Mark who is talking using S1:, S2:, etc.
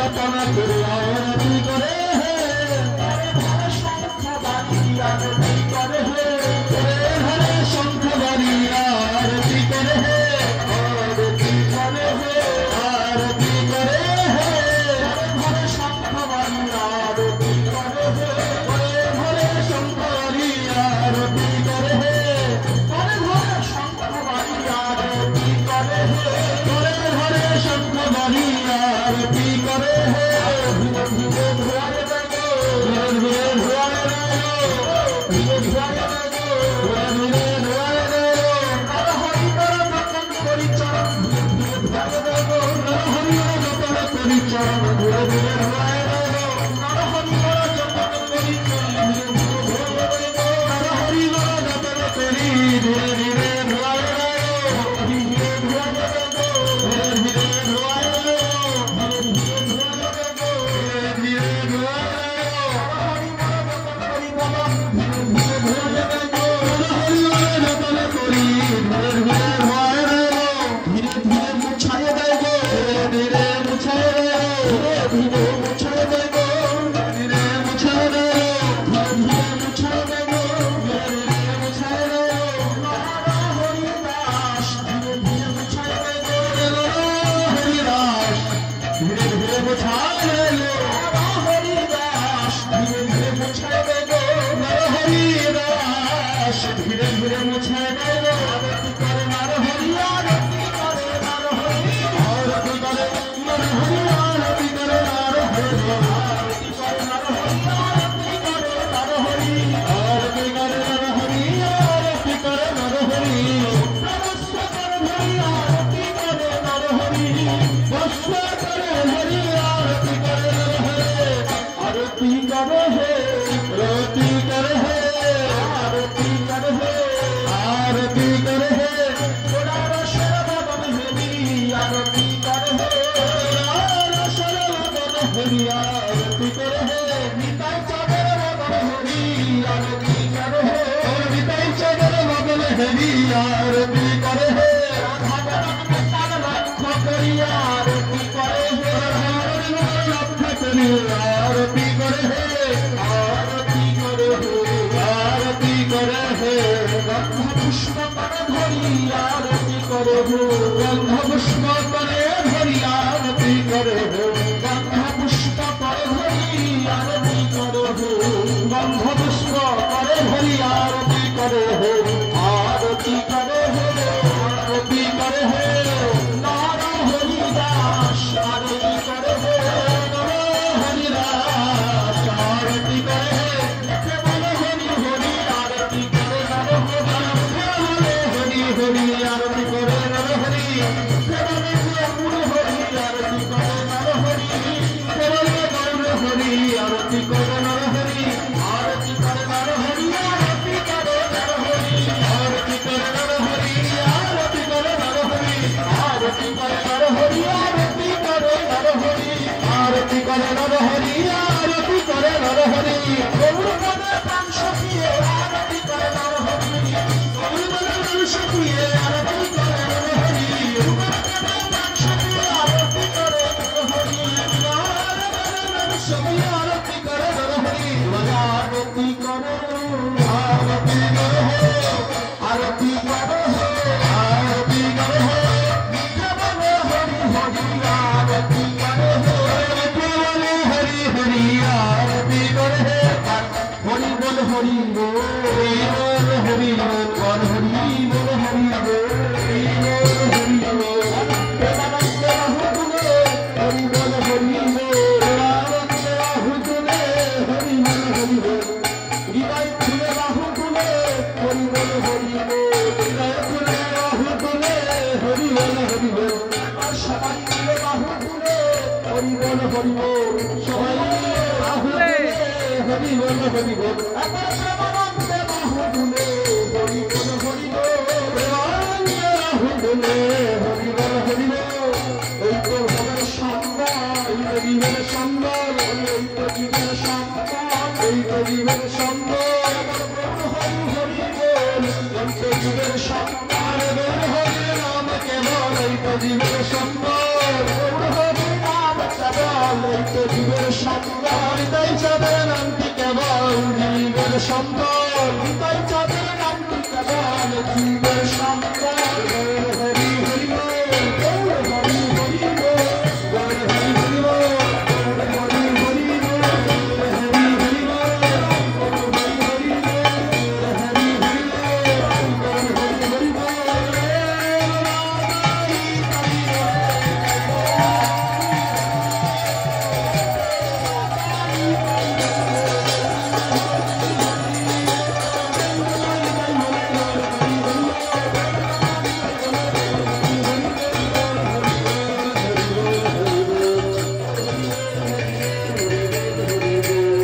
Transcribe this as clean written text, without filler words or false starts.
S1: রচনা করে আরতি করে হে শঙ্খ বাড়ি আরতি করে হে হরে শঙ্খ বাড়ি আরতি করে হে আরতি করে হে আরতি করে হে হরে শঙ্খ বাড়ি আরতি করে হে হরে শঙ্খ বাড়ি আরতি করে হে হরে হরে শঙ্খ বাড়ি আরতি করে হে হরে শঙ্খ বাড়ি আরতি করে হে ধীরে ধীরে ধোয়ারে গো ধীরে ধীরে ধোয়ারে গো ধীরে ধীরে ধীরে ধোয়ারে গো নর হরি নর নতন করি চরণ ধীরে ধীরে ধোয়ারে গো নর হরি নর নতন করি চরণ ধীরে ধীরে ধোয়ারে গো নর হরি নর নতন করি চরণ ধীরে ধীরে ধোয়ারে গো নর হরি নর নতন করি ধীরে ধীরে ধোয়ারে গো ধীরে ধীরে ধোয়ারে গো ধীরে ধীরে ধোয়ারে গো ধীরে ধীরে মুছে গেল আরতি করে নর হরি আরতি করে নর হরি আরতি করে নর হরি আরতি করে নর হরি আরতি করে নর হরি আরতি করে নর হরি আরতি করে নর হরি আরতি করে নর হরি নমস্ত করে হরি আরতি করে নর হরি নমস্ত করে হরি আরতি করে নর হরি আরতি করে হে আরতি করে হে आरती कर हे आरती कर हे गोरार शरवदन हेरी आरती कर हे गोरार शरवदन हेरी आरती कर हे निताई चादर वदन हेरी आरती कर हे निताई चादर वदन हेरी आरती कर हे राधा गणन में ताल लक्ष्य करी आरती कर हे राधा लक्ष्य करी आरती कर हे आरती कर हे आरती करे हे गंध पुष्प करे धरी आरती करे हो गंध पुष्प करे धरी आरती करे हो गंध पुष्प करे धरी आरती करे हो गंध पुष्प करे धरी आरती करे हो आरती करे हो आरती करे हो नार हरि दास आरती करे हो नर हरि दास आरती करे हरि आरती करे नर हरि केवल गुण हरि आरती करे नर हरि केवल गौर हरि आरती करे नर हरि आरती करे नर हरि आरती करे नर हरि आरती करे नर हरि आरती करे नर हरि आरती करे नर हरि आरती करे नर हरि आरती करे नर हरि आरती करे नर हरि गौर पदे प्राण सखिए आरती करे नर हरि गौर पदे प्राण सखिए आरती करे नर हरि गौर पदे प्राण सखिए आरती करे नर हरि नारायण सखिए आरती करे नर हरि आरती करे आरती करे आरती करे आरती करे केवल हरि हरि आरती करे केवल हरि हरि आरती करे हरि बोल हरि बोल हरि बोल हरि बोल हरि बोल हरि बोल प्रेमानंद राहु तुले हरि बोल हरि बोल आनंद राहु तुले हरि बोल हरि बोल हृदय खुले राहु तुले हरि बोल हरि बोल हृदय खुले राहु तुले हरि बोल हरि बोल और सबाई खुले राहु तुले हरि बोल हरि बोल सबाई राहु तुले हरि बोल हरि बोल अपर प्रेमानंद राहु तुले हरि बोल हरि बोल प्रेमानंद राहु तुले हरि बोल हरि बोल এই তো হবে সম্মান এই জীবন সম্মান এই তো জীবন সম্মান এই তো জীবন সম্মান হরি হরি বল এই তো জীবন সম্মান হরি নাম কেবল এই তো জীবন সম্মান হরি নাম কেবল সম্বল তাই চাঁদের নামটি কেবল জীবের সম্বল তাই চাঁদের নামটি কেবল জীবের সম্বল